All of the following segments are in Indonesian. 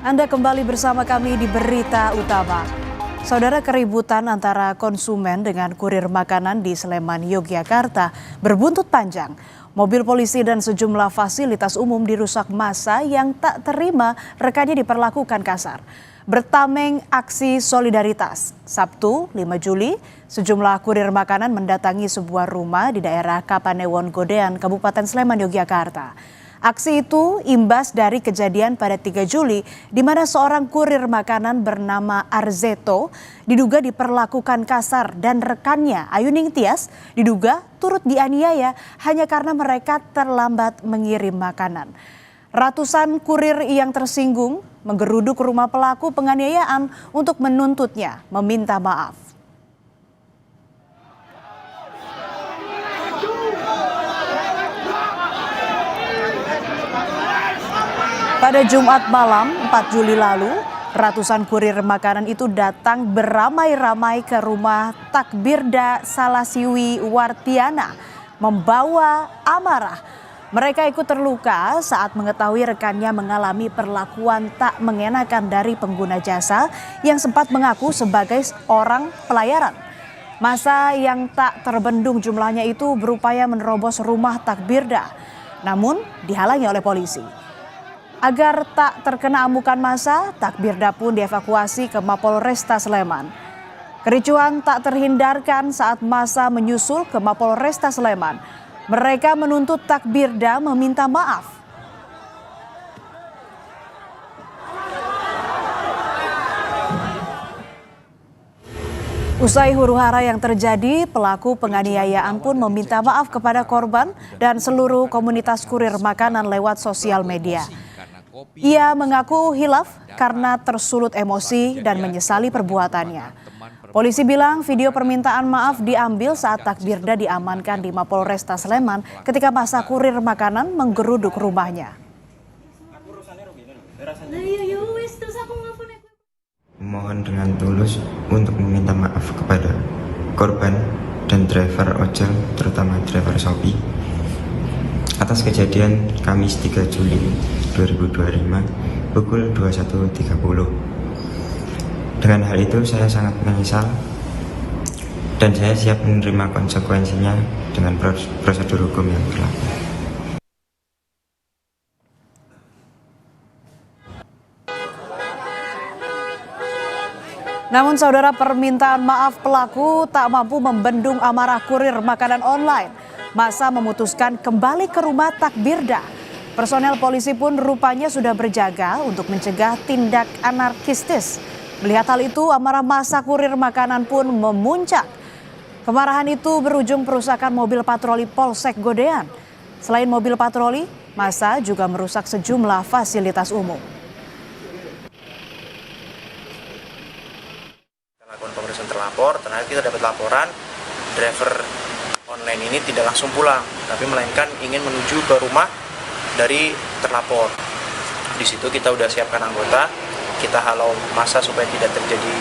Anda kembali bersama kami di Berita Utama. Saudara, keributan antara konsumen dengan kurir makanan di Sleman, Yogyakarta berbuntut panjang. Mobil polisi dan sejumlah fasilitas umum dirusak massa yang tak terima rekannya diperlakukan kasar. Bertameng aksi solidaritas, Sabtu 5 Juli, sejumlah kurir makanan mendatangi sebuah rumah di daerah Kapanewon Godean, Kabupaten Sleman, Yogyakarta. Aksi itu imbas dari kejadian pada 3 Juli di mana seorang kurir makanan bernama Arzeto diduga diperlakukan kasar dan rekannya Ayuning Tias diduga turut dianiaya hanya karena mereka terlambat mengirim makanan. Ratusan kurir yang tersinggung menggeruduk rumah pelaku penganiayaan untuk menuntutnya meminta maaf. Pada Jumat malam 4 Juli lalu, ratusan kurir makanan itu datang beramai-ramai ke rumah Takbirda Salasiwi Wartiana membawa amarah. Mereka ikut terluka saat mengetahui rekannya mengalami perlakuan tak mengenakan dari pengguna jasa yang sempat mengaku sebagai orang pelayaran. Massa yang tak terbendung jumlahnya itu berupaya menerobos rumah Takbirda, namun dihalangi oleh polisi. Agar tak terkena amukan massa, Takbirda pun dievakuasi ke Mapolresta Sleman. Kericuhan tak terhindarkan saat massa menyusul ke Mapolresta Sleman. Mereka menuntut Takbirda meminta maaf. Usai huru-hara yang terjadi, pelaku penganiayaan pun meminta maaf kepada korban dan seluruh komunitas kurir makanan lewat sosial media. Ia mengaku hilaf karena tersulut emosi dan menyesali perbuatannya. Polisi bilang video permintaan maaf diambil saat Takbirda diamankan di Mapolresta Sleman ketika massa kurir makanan menggeruduk rumahnya. Mohon dengan tulus untuk meminta maaf kepada korban dan driver ojol, terutama driver Shopee, atas kejadian Kamis 3 Juli 2025 pukul 21.30. Dengan hal itu saya sangat menyesal dan saya siap menerima konsekuensinya dengan prosedur hukum yang berlaku. Namun saudara, permintaan maaf pelaku tak mampu membendung amarah kurir makanan online. Massa memutuskan kembali ke rumah Takbirda. Personel polisi pun rupanya sudah berjaga untuk mencegah tindak anarkistis. Melihat hal itu, amarah massa kurir makanan pun memuncak. Kemarahan itu berujung perusakan mobil patroli Polsek Godean. Selain mobil patroli, massa juga merusak sejumlah fasilitas umum. Lakukan pemeriksaan terlapor, ternyata kita dapat laporan driver online ini tidak langsung pulang, tapi melainkan ingin menuju ke rumah dari terlapor. Di situ kita udah siapkan anggota, kita halau massa supaya tidak terjadi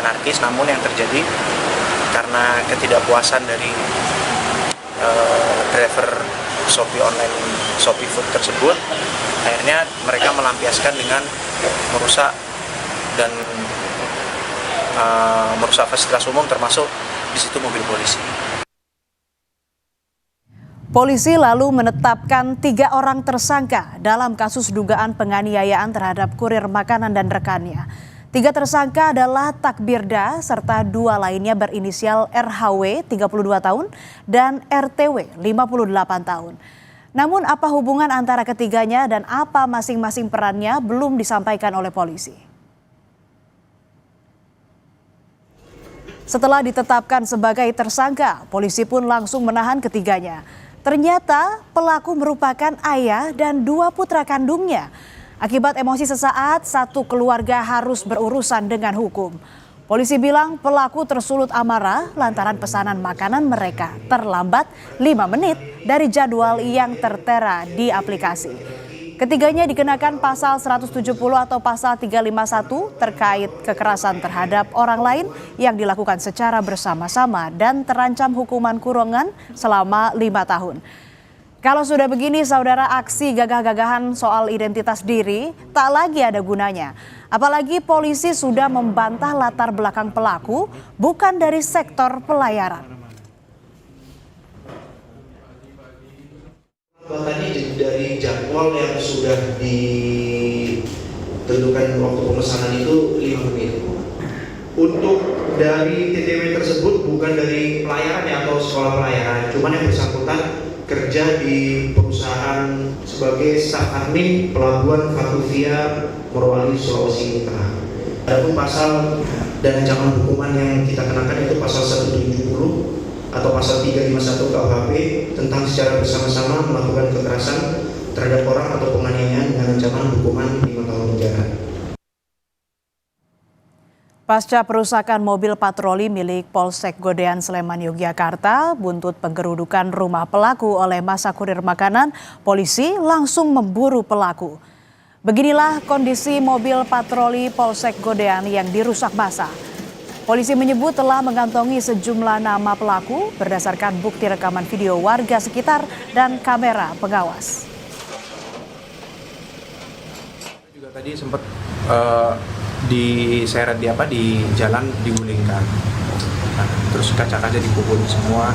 anarkis, namun yang terjadi karena ketidakpuasan dari driver Shopee online, Shopee Food tersebut, akhirnya mereka melampiaskan dengan merusak dan merusak fasilitas umum, termasuk di situ mobil polisi. Polisi lalu menetapkan 3 orang tersangka dalam kasus dugaan penganiayaan terhadap kurir makanan dan rekannya. 3 tersangka adalah Takbirda serta 2 lainnya berinisial RHW 32 tahun dan RTW 58 tahun. Namun apa hubungan antara ketiganya dan apa masing-masing perannya belum disampaikan oleh polisi. Setelah ditetapkan sebagai tersangka, polisi pun langsung menahan ketiganya. Ternyata pelaku merupakan ayah dan 2 putra kandungnya. Akibat emosi sesaat, satu keluarga harus berurusan dengan hukum. Polisi bilang pelaku tersulut amarah lantaran pesanan makanan mereka terlambat 5 menit dari jadwal yang tertera di aplikasi. Ketiganya dikenakan pasal 170 atau pasal 351 terkait kekerasan terhadap orang lain yang dilakukan secara bersama-sama dan terancam hukuman kurungan selama 5 tahun. Kalau sudah begini, saudara, aksi gagah-gagahan soal identitas diri tak lagi ada gunanya. Apalagi polisi sudah membantah latar belakang pelaku bukan dari sektor pelayaran. Tadi dari jadwal yang sudah ditentukan waktu pemesanan itu 5 menit. Untuk dari TTW tersebut bukan dari pelayaran atau sekolah pelayaran, cuman yang bersangkutan kerja di perusahaan sebagai staf admin pelabuhan Vatuvia Morowali, Sulawesi Tengah. Adapun pasal dan ancaman hukuman yang kita kenakan itu pasal 170 atau pasal 351 KUHP tentang secara bersama-sama melakukan kekerasan terhadap orang atau penganiayaan dengan ancaman hukuman 5 tahun penjara. Pasca perusakan mobil patroli milik Polsek Godean Sleman, Yogyakarta, buntut penggerudukan rumah pelaku oleh massa kurir makanan, polisi langsung memburu pelaku. Beginilah kondisi mobil patroli Polsek Godean yang dirusak massa. Polisi menyebut telah mengantongi sejumlah nama pelaku berdasarkan bukti rekaman video warga sekitar dan kamera pengawas. Juga tadi sempat diseret di jalan digulingkan, terus kaca-kaca dipukul semua,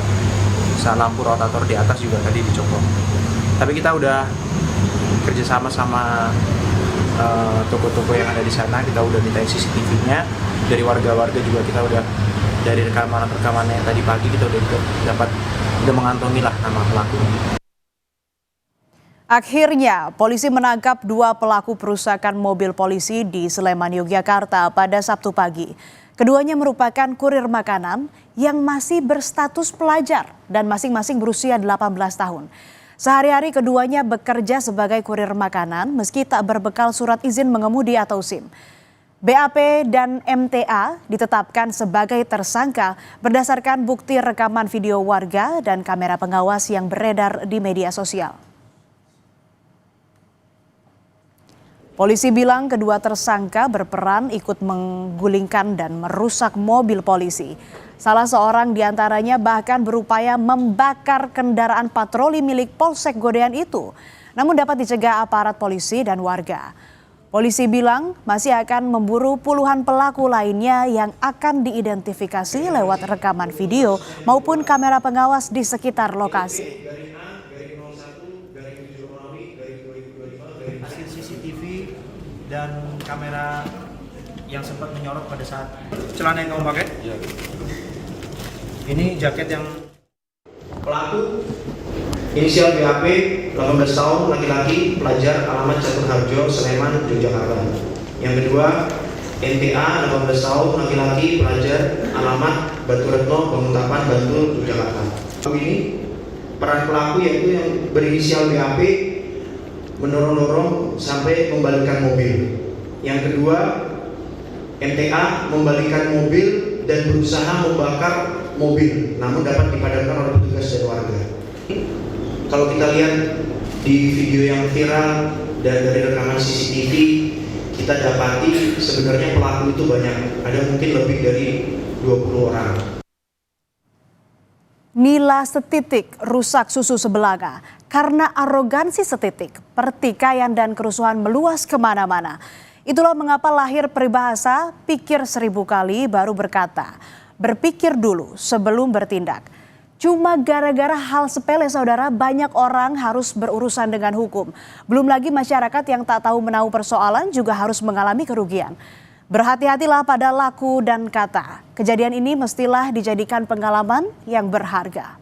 lampu rotator di atas juga tadi dicopot. Tapi kita udah kerjasama sama toko-toko yang ada di sana, kita udah minta CCTV-nya dari warga-warga juga, kita udah dari rekaman yang tadi pagi kita udah mengantongi lah nama pelaku. Akhirnya, polisi menangkap 2 pelaku perusakan mobil polisi di Sleman, Yogyakarta pada Sabtu pagi. Keduanya merupakan kurir makanan yang masih berstatus pelajar dan masing-masing berusia 18 tahun. Sehari-hari keduanya bekerja sebagai kurir makanan meski tak berbekal surat izin mengemudi atau SIM. BAP dan MTA ditetapkan sebagai tersangka berdasarkan bukti rekaman video warga dan kamera pengawas yang beredar di media sosial. Polisi bilang kedua tersangka berperan ikut menggulingkan dan merusak mobil polisi. Salah seorang diantaranya bahkan berupaya membakar kendaraan patroli milik Polsek Godean itu, namun dapat dicegah aparat polisi dan warga. Polisi bilang masih akan memburu puluhan pelaku lainnya yang akan diidentifikasi lewat rekaman video maupun kamera pengawas di sekitar lokasi. Hasil CCTV dan kamera yang sempat menyorot pada saat celana yang kamu pakai? Iya. Ini jaket yang Pelaku inisial BAP 18 tahun, laki-laki, pelajar, alamat Caturharjo, Sleman, Yogyakarta. Yang kedua NTA 18 tahun, laki-laki, pelajar, alamat Batu Retno, Banguntapan, Bantul, Yogyakarta. Ini peran pelaku yaitu yang berinisial BAP mendorong-dorong sampai membalikkan mobil. Yang kedua, MTA membalikkan mobil dan berusaha membakar mobil, namun dapat dipadamkan oleh petugas dan warga. Kalau kita lihat di video yang viral dan dari rekaman CCTV, kita dapati sebenarnya pelaku itu banyak, ada mungkin lebih dari 20 orang. Nila setitik rusak susu sebelaga. Karena arogansi setitik, pertikaian dan kerusuhan meluas kemana-mana. Itulah mengapa lahir peribahasa pikir 1000 kali baru berkata. Berpikir dulu sebelum bertindak. Cuma gara-gara hal sepele, saudara, banyak orang harus berurusan dengan hukum. Belum lagi masyarakat yang tak tahu menahu persoalan juga harus mengalami kerugian. Berhati-hatilah pada laku dan kata. Kejadian ini mestilah dijadikan pengalaman yang berharga.